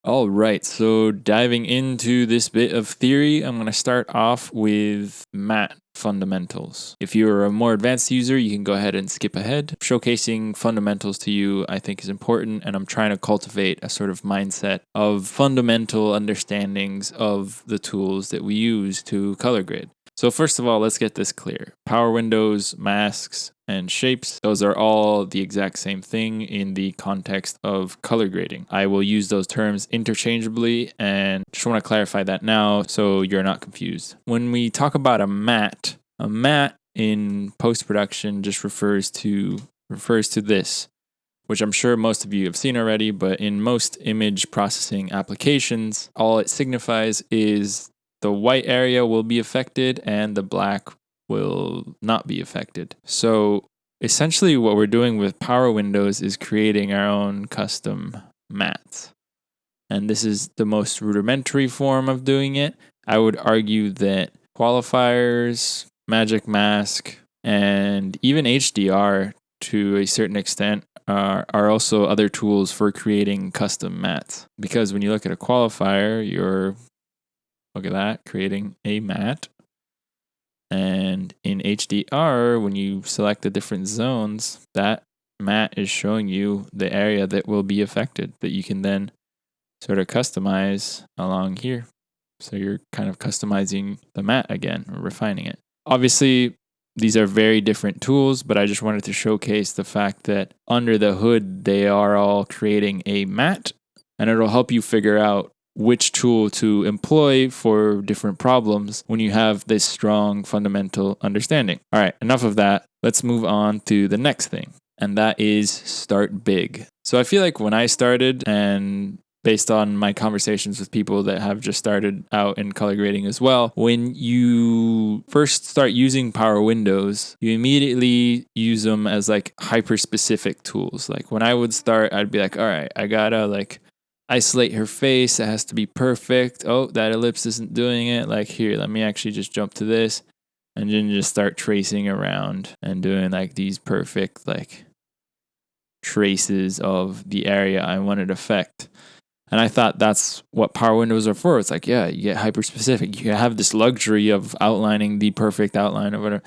All right, so diving into this bit of theory, I'm going to start off with matte fundamentals. If you're a more advanced user, you can go ahead and skip ahead. Showcasing fundamentals to you, I think, is important, and I'm trying to cultivate a sort of mindset of fundamental understandings of the tools that we use to color grade. So first of all, let's get this clear. Power windows, masks, and shapes, those are all the exact same thing in the context of color grading. I will use those terms interchangeably and just want to clarify that now so you're not confused. When we talk about a matte in post-production just refers to this, which I'm sure most of you have seen already, but in most image processing applications, all it signifies is the white area will be affected and the black will not be affected. So essentially what we're doing with Power Windows is creating our own custom mattes. And this is the most rudimentary form of doing it. I would argue that qualifiers, Magic Mask, and even HDR to a certain extent are also other tools for creating custom mattes. Because when you look at a qualifier, look at that, creating a matte. And in HDR, when you select the different zones, that matte is showing you the area that will be affected that you can then sort of customize along here. So you're kind of customizing the matte again, or refining it. Obviously, these are very different tools, but I just wanted to showcase the fact that under the hood, they are all creating a matte, and it'll help you figure out which tool to employ for different problems when you have this strong fundamental understanding. All right, enough of that. Let's move on to the next thing, and that is start big. So I feel like when I started, and based on my conversations with people that have just started out in color grading as well, when you first start using Power Windows, you immediately use them as like hyper-specific tools. Like when I would start, I'd be like, all right, I gotta like isolate her face. It has to be perfect. Oh, that ellipse isn't doing it. Like here, let me actually just jump to this and then just start tracing around and doing like these perfect like traces of the area I wanted to affect. And I thought that's what Power Windows are for. It's like, yeah, you get hyper specific. You have this luxury of outlining the perfect outline or whatever.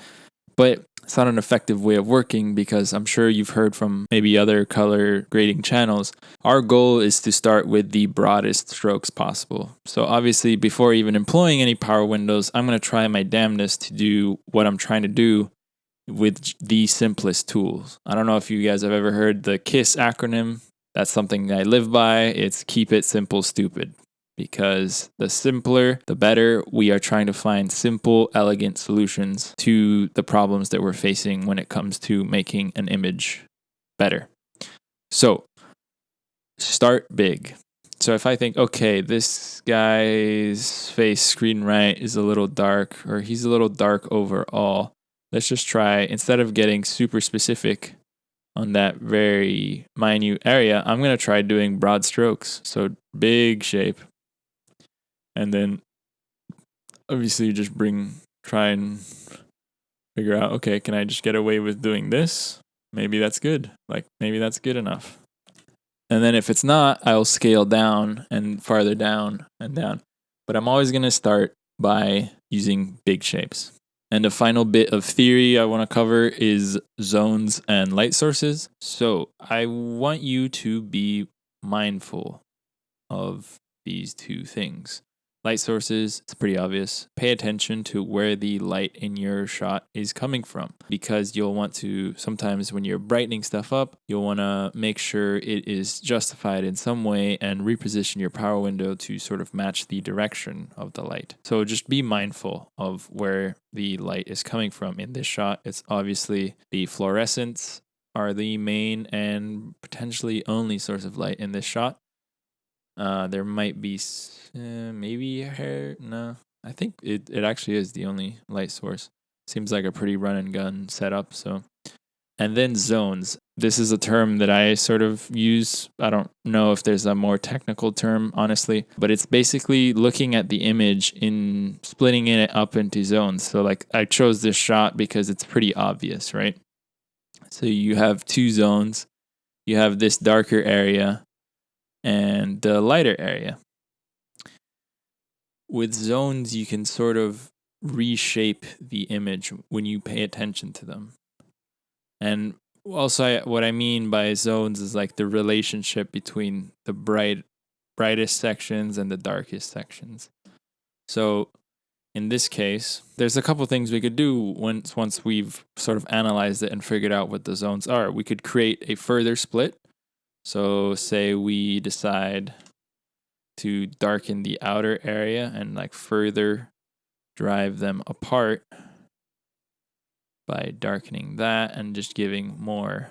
But it's not an effective way of working because I'm sure you've heard from maybe other color grading channels. Our goal is to start with the broadest strokes possible. So obviously, before even employing any Power Windows, I'm going to try my damnedest to do what I'm trying to do with the simplest tools. I don't know if you guys have ever heard the KISS acronym. That's something I live by. It's keep it simple, stupid. Because the simpler, the better. We are trying to find simple, elegant solutions to the problems that we're facing when it comes to making an image better. So, start big. So if I think, okay, this guy's face screen right is a little dark, or he's a little dark overall, let's just try, instead of getting super specific on that very minute area, I'm going to try doing broad strokes. So big shape. And then obviously just try and figure out, okay, can I just get away with doing this? Maybe that's good. Like maybe that's good enough. And then if it's not, I'll scale down and farther down and down. But I'm always going to start by using big shapes. And the final bit of theory I want to cover is zones and light sources. So I want you to be mindful of these two things. Light sources, it's pretty obvious. Pay attention to where the light in your shot is coming from, because you'll want to, sometimes when you're brightening stuff up, you'll want to make sure it is justified in some way and reposition your power window to sort of match the direction of the light. So just be mindful of where the light is coming from in this shot. It's obviously the fluorescents are the main and potentially only source of light in this shot. There might be maybe hair. No, I think it actually is the only light source. Seems like a pretty run and gun setup. So, and then zones. This is a term that I sort of use. I don't know if there's a more technical term, honestly, but it's basically looking at the image in splitting it up into zones. So like I chose this shot because it's pretty obvious, right? So you have two zones. You have this darker area and the lighter area. With zones, you can sort of reshape the image when you pay attention to them. And also, what I mean by zones is like the relationship between the brightest sections and the darkest sections. So in this case, there's a couple things we could do once we've sort of analyzed it and figured out what the zones are. We could create a further split. So say we decide to darken the outer area and like further drive them apart by darkening that and just giving more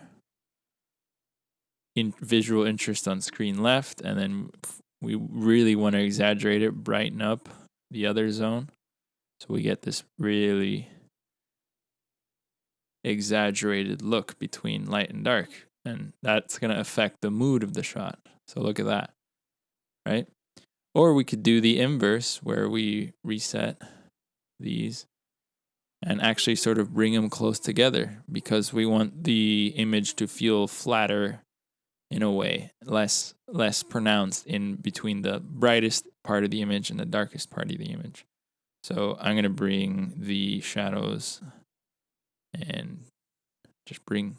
visual interest on screen left. And then we really want to exaggerate it, brighten up the other zone. So we get this really exaggerated look between light and dark. And that's going to affect the mood of the shot. So look at that, right? Or we could do the inverse where we reset these and actually sort of bring them close together because we want the image to feel flatter in a way, less pronounced in between the brightest part of the image and the darkest part of the image. So I'm going to bring the shadows and just bring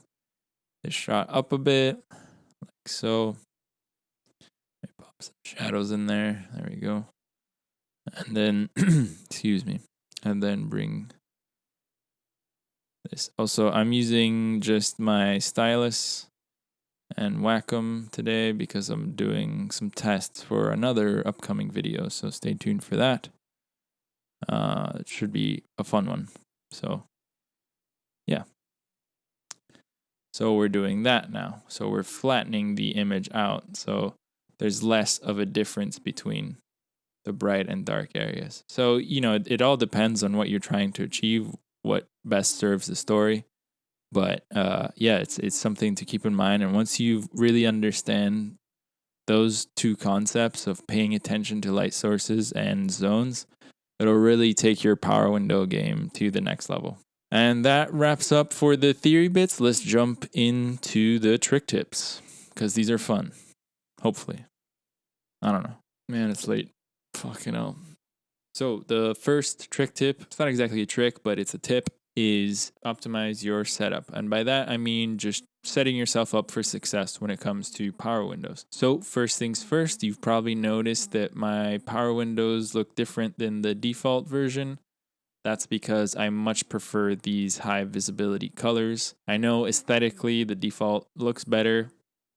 this shot up a bit, like so. Let me pop some shadows in there. There we go. And then, excuse me, and then bring this. Also, I'm using just my stylus and Wacom today because I'm doing some tests for another upcoming video. So stay tuned for that. It should be a fun one. So, yeah. So we're doing that now. So we're flattening the image out. So there's less of a difference between the bright and dark areas. So, it all depends on what you're trying to achieve, what best serves the story. But yeah, it's something to keep in mind. And once you really understand those two concepts of paying attention to light sources and zones, it'll really take your power window game to the next level. And that wraps up for the theory bits. Let's jump into the trick tips because these are fun. Hopefully. I don't know. Man, it's late. Fucking hell. So the first trick tip, it's not exactly a trick, but it's a tip, is optimize your setup. And by that, I mean just setting yourself up for success when it comes to power windows. So first things first, you've probably noticed that my power windows look different than the default version. That's because I much prefer these high visibility colors. I know aesthetically the default looks better,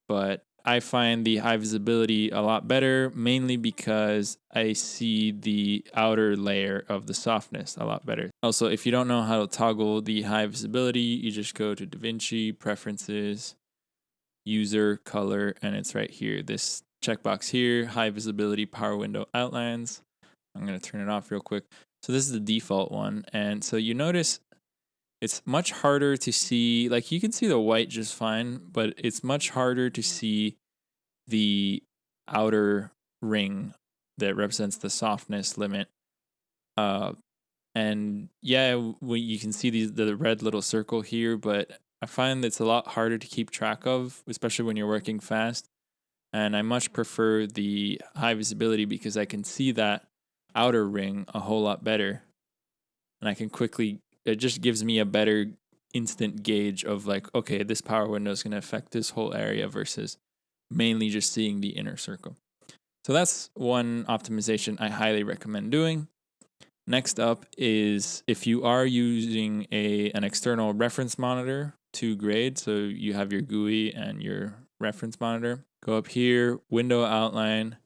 but I find the high visibility a lot better, mainly because I see the outer layer of the softness a lot better. Also, if you don't know how to toggle the high visibility, you just go to Davinci, Preferences, User, Color, and it's right here. This checkbox here, high visibility power window outlines. I'm going to turn it off real quick. So this is the default one. And so you notice it's much harder to see, like you can see the white just fine, but it's much harder to see the outer ring that represents the softness limit. And yeah, you can see the red little circle here, but I find it's a lot harder to keep track of, especially when you're working fast. And I much prefer the high visibility because I can see that outer ring a whole lot better. And I can it just gives me a better instant gauge of like, okay, this power window is going to affect this whole area versus mainly just seeing the inner circle. So that's one optimization I highly recommend doing. Next up is if you are using an external reference monitor to grade, so you have your GUI and your reference monitor, go up here, window outline,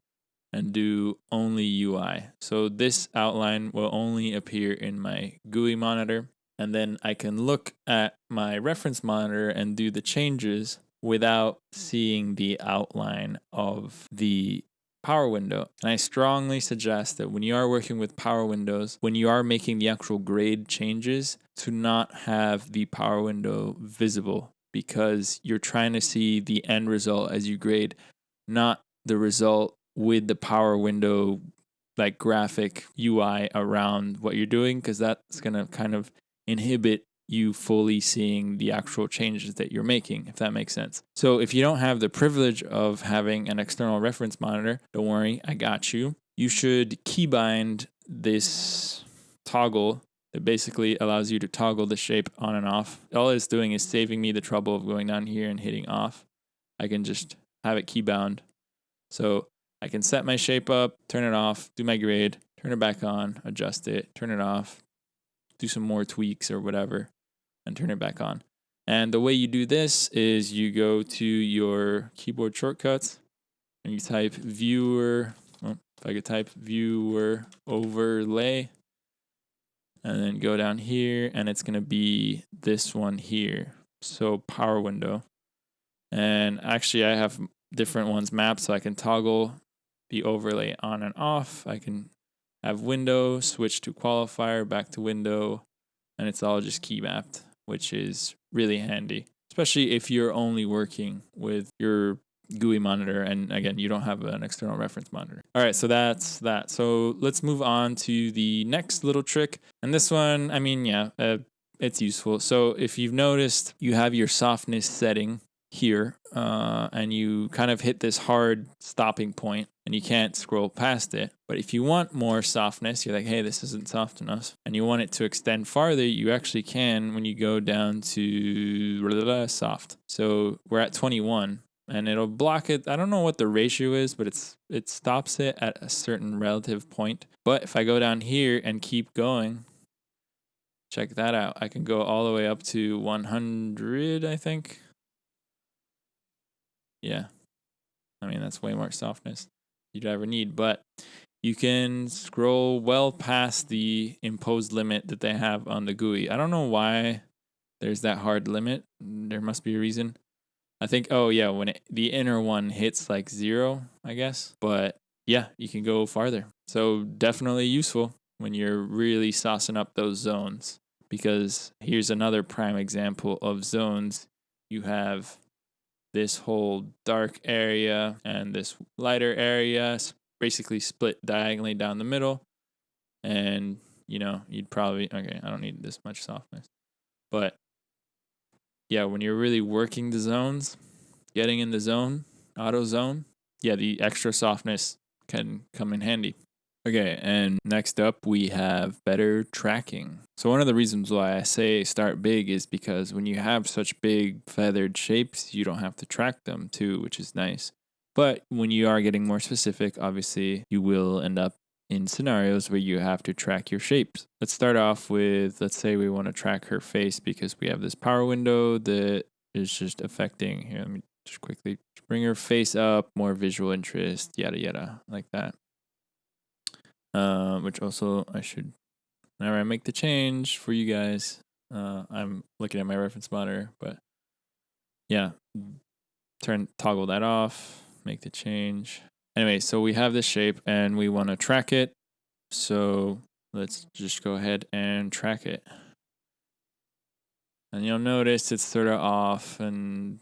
and do only UI. So this outline will only appear in my GUI monitor, and then I can look at my reference monitor and do the changes without seeing the outline of the power window. And I strongly suggest that when you are working with power windows, when you are making the actual grade changes, to not have the power window visible because you're trying to see the end result as you grade, not the result with the power window like graphic UI around what you're doing, because that's going to kind of inhibit you fully seeing the actual changes that you're making, if that makes sense. So if you don't have the privilege of having an external reference monitor, don't worry, I got you. You should keybind this toggle that basically allows you to toggle the shape on and off. All it's doing is saving me the trouble of going down here and hitting off. I can just have it keybound. So I can set my shape up, turn it off, do my grade, turn it back on, adjust it, turn it off, do some more tweaks or whatever, and turn it back on. And the way you do this is you go to your keyboard shortcuts and you type viewer, if I could type viewer overlay, and then go down here, and it's going to be this one here. So power window. And actually I have different ones mapped, so I can toggle the overlay on and off. I can have window, switch to qualifier, back to window, and it's all just key mapped, which is really handy, especially if you're only working with your GUI monitor and again, you don't have an external reference monitor. All right, so that's that. So let's move on to the next little trick. And this one, I mean, it's useful. So if you've noticed, you have your softness setting here, and you kind of hit this hard stopping point and you can't scroll past it. But if you want more softness, you're like, hey, this isn't soft enough, and you want it to extend farther, you actually can when you go down to soft. So we're at 21 and it'll block it. I don't know what the ratio is, but it stops it at a certain relative point. But if I go down here and keep going, check that out. I can go all the way up to 100, I think. Yeah. I mean, that's way more softness you'd ever need, but you can scroll well past the imposed limit that they have on the GUI. I don't know why there's that hard limit. There must be a reason. I think, when the inner one hits like 0, I guess. But yeah, you can go farther. So definitely useful when you're really saucing up those zones, because here's another prime example of zones. You have this whole dark area and this lighter area basically split diagonally down the middle. And, you'd probably, I don't need this much softness. But yeah, when you're really working the zones, getting in the zone, auto zone, the extra softness can come in handy. Okay, and next up we have better tracking. So one of the reasons why I say start big is because when you have such big feathered shapes, you don't have to track them too, which is nice. But when you are getting more specific, obviously you will end up in scenarios where you have to track your shapes. Let's start off with, let's say we want to track her face because we have this power window that is just affecting, here, let me just quickly bring her face up, more visual interest, yada, yada, like that. Which also I should, whenever I make the change for you guys, I'm looking at my reference monitor, but yeah, toggle that off, make the change. Anyway, so we have this shape and we want to track it. So let's just go ahead and track it. And you'll notice it's sort of off and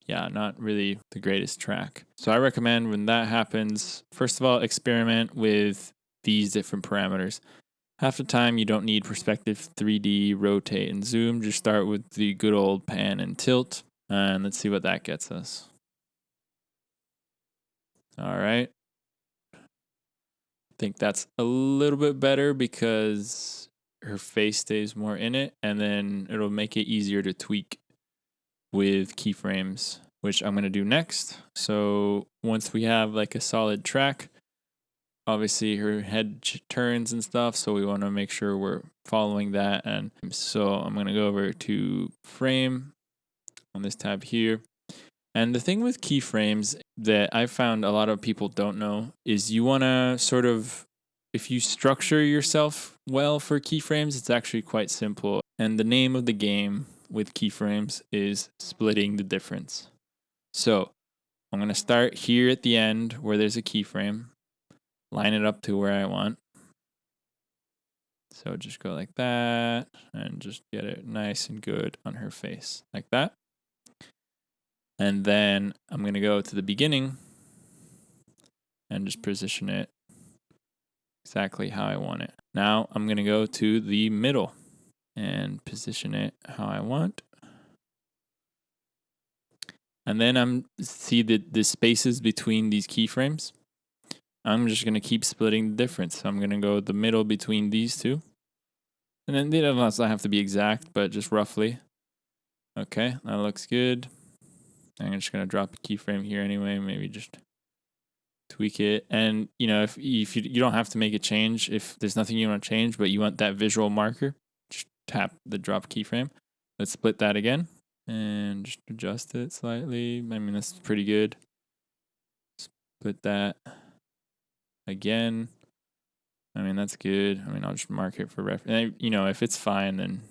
not really the greatest track. So I recommend when that happens, first of all, experiment with these different parameters. Half the time you don't need perspective, 3D, rotate, and zoom. Just start with the good old pan and tilt. And let's see what that gets us. All right. I think that's a little bit better because her face stays more in it, and then it'll make it easier to tweak with keyframes, which I'm going to do next. So once we have like a solid track, obviously her head turns and stuff, so we want to make sure we're following that. And so I'm going to go over to frame on this tab here. And the thing with keyframes that I found a lot of people don't know is you want to sort of, if you structure yourself well for keyframes, it's actually quite simple. And the name of the game with keyframes is splitting the difference. So I'm going to start here at the end where there's a keyframe, line it up to where I want. So just go like that and just get it nice and good on her face like that. And then I'm going to go to the beginning and just position it exactly how I want it. Now I'm going to go to the middle and position it how I want. And then I'm see the spaces between these keyframes. I'm just going to keep splitting the difference. So I'm going to go the middle between these two. And then it doesn't have to be exact, but just roughly. Okay, that looks good. I'm just going to drop a keyframe here anyway, maybe just tweak it. And, if you don't have to make a change, if there's nothing you want to change, but you want that visual marker, just tap the drop keyframe. Let's split that again and just adjust it slightly. I mean, that's pretty good. Split that again. I mean, that's good. I mean, I'll just mark it for reference. If it's fine, then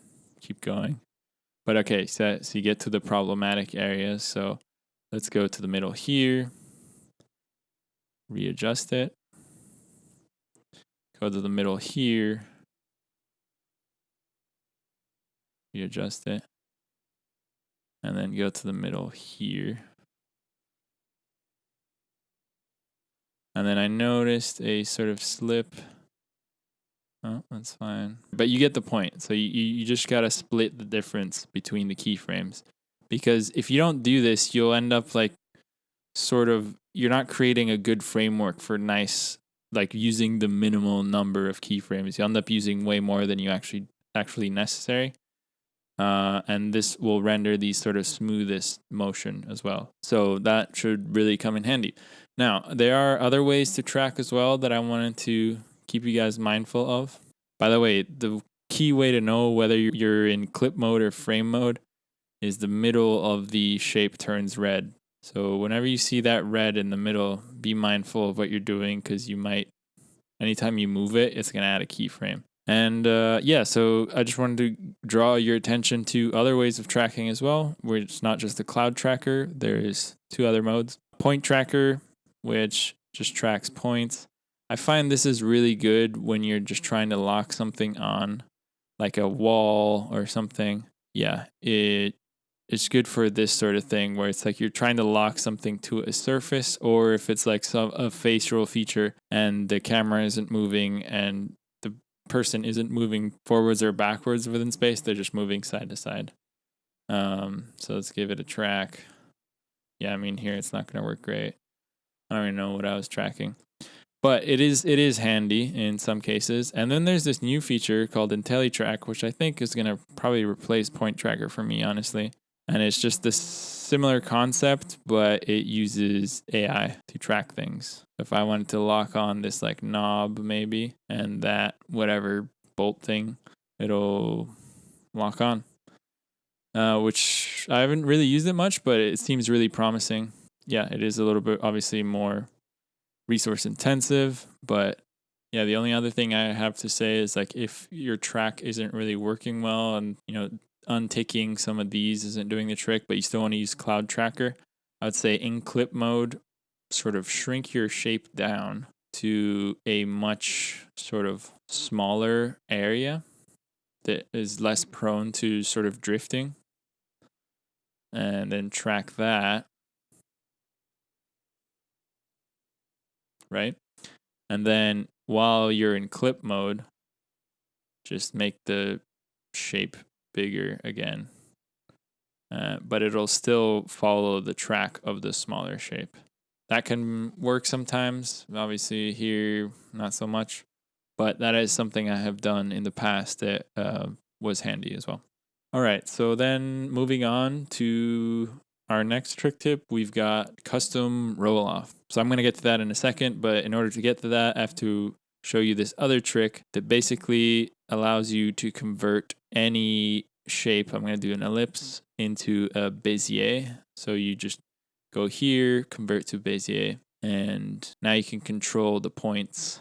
keep going. But okay, so you get to the problematic areas. So let's go to the middle here. Readjust it. Go to the middle here. Readjust it. And then go to the middle here. And then I noticed a sort of slip. Oh, that's fine. But you get the point. So you just got to split the difference between the keyframes. Because if you don't do this, you'll end up you're not creating a good framework for using the minimal number of keyframes. You end up using way more than you actually necessary. And this will render the sort of smoothest motion as well. So that should really come in handy. Now, there are other ways to track as well that I wanted to keep you guys mindful of. By the way, the key way to know whether you're in clip mode or frame mode is the middle of the shape turns red. So whenever you see that red in the middle, be mindful of what you're doing because anytime you move it, it's going to add a keyframe. And so I just wanted to draw your attention to other ways of tracking as well, where it's not just the cloud tracker. There's two other modes. Point tracker, which just tracks points. I find this is really good when you're just trying to lock something on, like a wall or something. Yeah, it's good for this sort of thing where it's like you're trying to lock something to a surface, or if it's like a facial feature and the camera isn't moving and the person isn't moving forwards or backwards within space, they're just moving side to side. So let's give it a track. Yeah, I mean, here it's not going to work great. I don't even know what I was tracking. But it is handy in some cases. And then there's this new feature called IntelliTrack, which I think is going to probably replace Point Tracker for me, honestly. And it's just this similar concept, but it uses AI to track things. If I wanted to lock on this like knob maybe, and that whatever bolt thing, it'll lock on. Which I haven't really used it much, but it seems really promising. Yeah, it is a little bit obviously more resource intensive, but yeah, the only other thing I have to say is like if your track isn't really working well and unticking some of these isn't doing the trick, but you still want to use Cloud Tracker, I would say in clip mode, sort of shrink your shape down to a much sort of smaller area that is less prone to sort of drifting, and then track that, right? And then while you're in clip mode, just make the shape bigger again. But it'll still follow the track of the smaller shape. That can work sometimes. Obviously here, not so much. But that is something I have done in the past that was handy as well. All right, so then moving on to our next trick tip, we've got custom roll-off. So I'm going to get to that in a second, but in order to get to that, I have to show you this other trick that basically allows you to convert any shape. I'm going to do an ellipse into a Bezier. So you just go here, convert to Bezier, and now you can control the points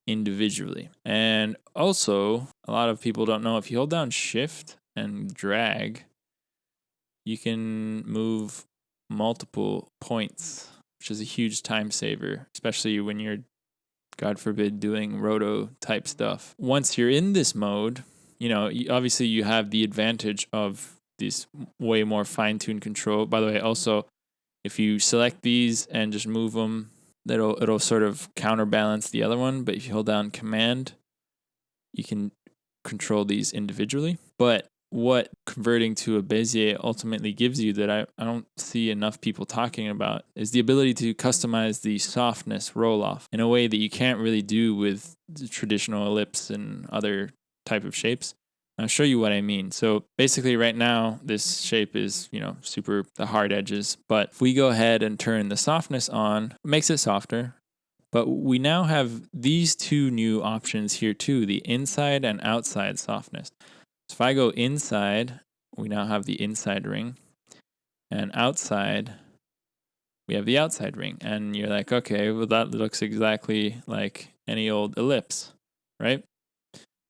individually. And also, a lot of people don't know, if you hold down shift and drag, you can move multiple points, which is a huge time saver, especially when you're, God forbid, doing roto type stuff. Once you're in this mode, obviously you have the advantage of this way more fine-tuned control. By the way, also, if you select these and just move them, it'll sort of counterbalance the other one. But if you hold down Command, you can control these individually. But what converting to a Bezier ultimately gives you that I don't see enough people talking about is the ability to customize the softness roll-off in a way that you can't really do with the traditional ellipse and other type of shapes. I'll show you what I mean. So basically right now, this shape is, super the hard edges. But if we go ahead and turn the softness on, it makes it softer. But we now have these two new options here too, the inside and outside softness. So if I go inside, we now have the inside ring. And outside, we have the outside ring. And you're like, okay, well, that looks exactly like any old ellipse, right?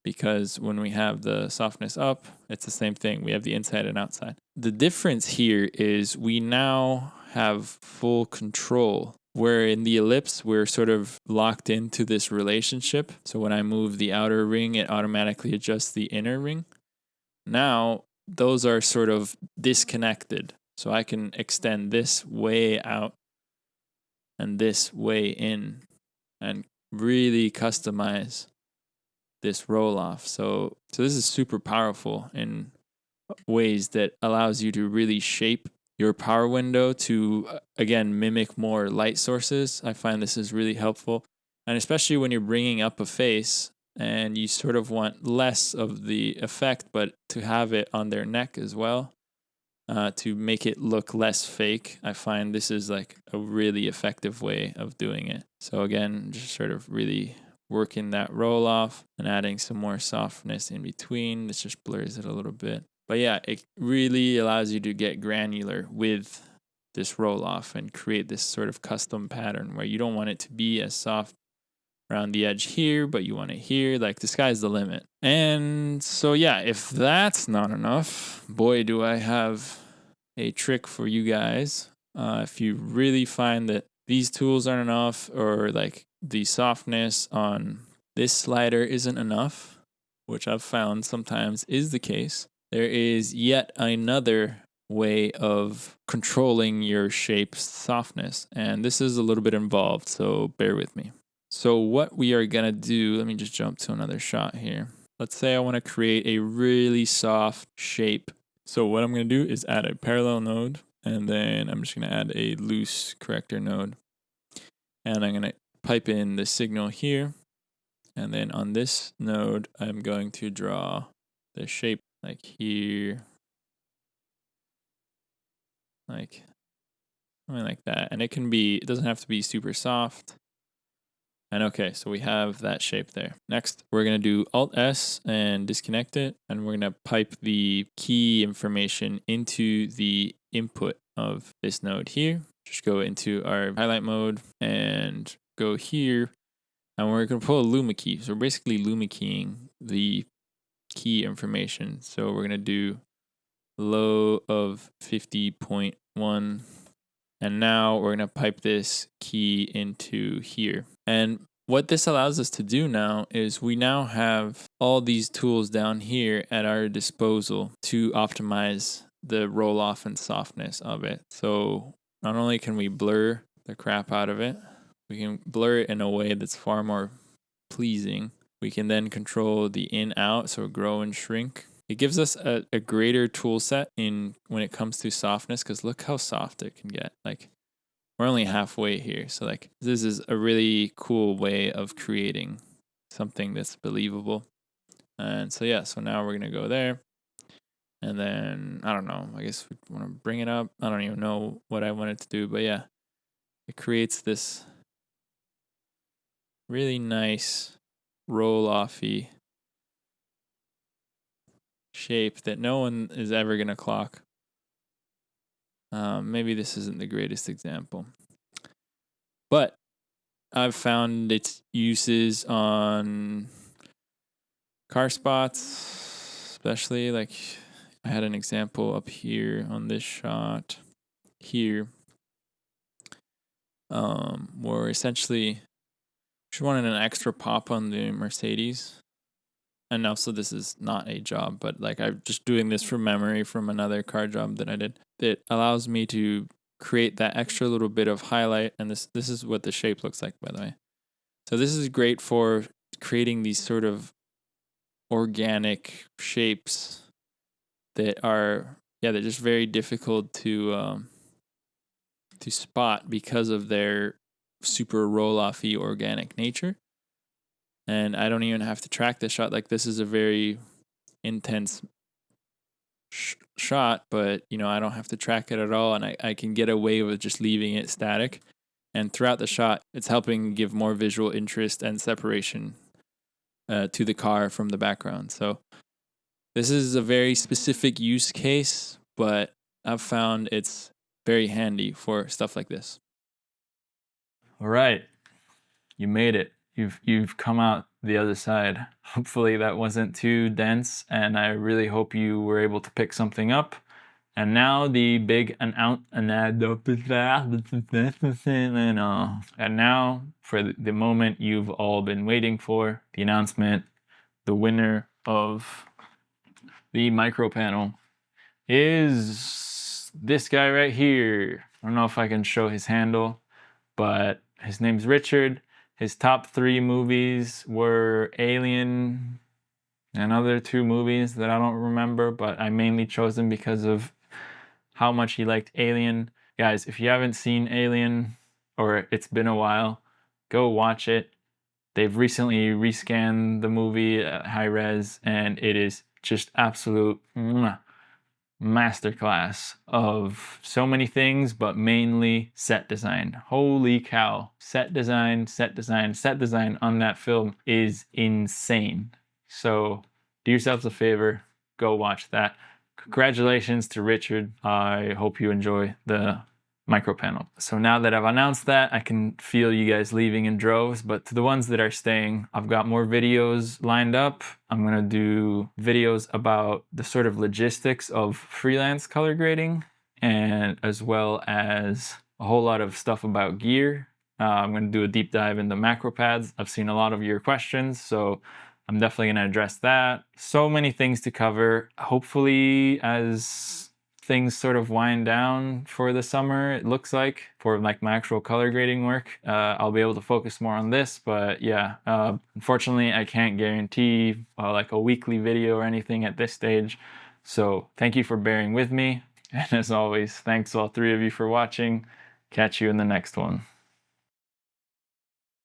Because when we have the softness up, it's the same thing. We have the inside and outside. The difference here is we now have full control, where in the ellipse, we're sort of locked into this relationship. So when I move the outer ring, it automatically adjusts the inner ring. Now, those are sort of disconnected. So I can extend this way out and this way in and really customize this roll off. So this is super powerful in ways that allows you to really shape your power window to, again, mimic more light sources. I find this is really helpful. And especially when you're bringing up a face and you sort of want less of the effect, but to have it on their neck as well, to make it look less fake. I find this is like a really effective way of doing it. So again, just sort of really working that roll off and adding some more softness in between. This just blurs it a little bit. But yeah, it really allows you to get granular with this roll off and create this sort of custom pattern where you don't want it to be as soft around the edge here, but you want it here. Like the sky's the limit. And so yeah, if that's not enough, boy, do I have a trick for you guys. If you really find that these tools aren't enough, or like the softness on this slider isn't enough, which I've found sometimes is the case, there is yet another way of controlling your shape's softness. And this is a little bit involved, so bear with me. So what we are going to do, let me just jump to another shot here. Let's say I want to create a really soft shape. So what I'm going to do is add a parallel node, and then I'm just going to add a loose corrector node. And I'm going to pipe in the signal here. And then on this node, I'm going to draw the shape like here, like something like that. And it doesn't have to be super soft. And okay, so we have that shape there. Next, we're going to do Alt-S and disconnect it. And we're going to pipe the key information into the input of this node here. Just go into our highlight mode and go here. And we're going to pull a Luma key. So we're basically Luma keying the key information. So we're going to do low of 50.1. And now we're going to pipe this key into here. And what this allows us to do now is we now have all these tools down here at our disposal to optimize the roll off and softness of it. So not only can we blur the crap out of it, we can blur it in a way that's far more pleasing. We can then control the in out, so grow and shrink. It gives us a greater tool set when it comes to softness, because look how soft it can get. Like, we're only halfway here. So like, this is a really cool way of creating something that's believable. And so yeah, so now we're going to go there. And then, I don't know, I guess we want to bring it up. I don't even know what I wanted to do, but yeah, it creates this really nice roll-offy shape that no one is ever going to clock. Maybe this isn't the greatest example, but I've found its uses on car spots, especially. Like, I had an example up here on this shot here, where essentially she wanted an extra pop on the Mercedes. And also, this is not a job, but like, I'm just doing this from memory from another car job that I did. It allows me to create that extra little bit of highlight. And this is what the shape looks like, by the way. So this is great for creating these sort of organic shapes that are, they're just very difficult to spot because of their super roll-offy organic nature. And I don't even have to track the shot. Like, this is a very intense shot, but I don't have to track it at all, and I can get away with just leaving it static. And throughout the shot, it's helping give more visual interest and separation to the car from the background. So this is a very specific use case, but I've found it's very handy for stuff like this. All right, you made it. You've come out the other side. Hopefully that wasn't too dense, and I really hope you were able to pick something up. And now the big and now for the moment you've all been waiting for, the announcement. The winner of the micro panel is this guy right here. I don't know if I can show his handle, but his name's Richard. His top 3 movies were Alien and other 2 movies that I don't remember, but I mainly chose them because of how much he liked Alien. Guys, if you haven't seen Alien, or it's been a while, go watch it. They've recently rescanned the movie at high res, and it is just absolute masterclass of so many things, but mainly set design. Holy cow. Set design on that film is insane. So do yourselves a favor, go watch that. Congratulations to Richard. I hope you enjoy the micro panel. So now that I've announced that, I can feel you guys leaving in droves, but to the ones that are staying, I've got more videos lined up. I'm gonna do videos about the sort of logistics of freelance color grading, and as well as a whole lot of stuff about gear. I'm gonna do a deep dive into macro pads. I've seen a lot of your questions, so I'm definitely gonna address that. So many things to cover. Hopefully, as things sort of wind down for the summer, it looks like, for like my actual color grading work, I'll be able to focus more on this. But yeah, unfortunately I can't guarantee like a weekly video or anything at this stage. So thank you for bearing with me, and as always, thanks all 3 of you for watching. Catch you in the next one.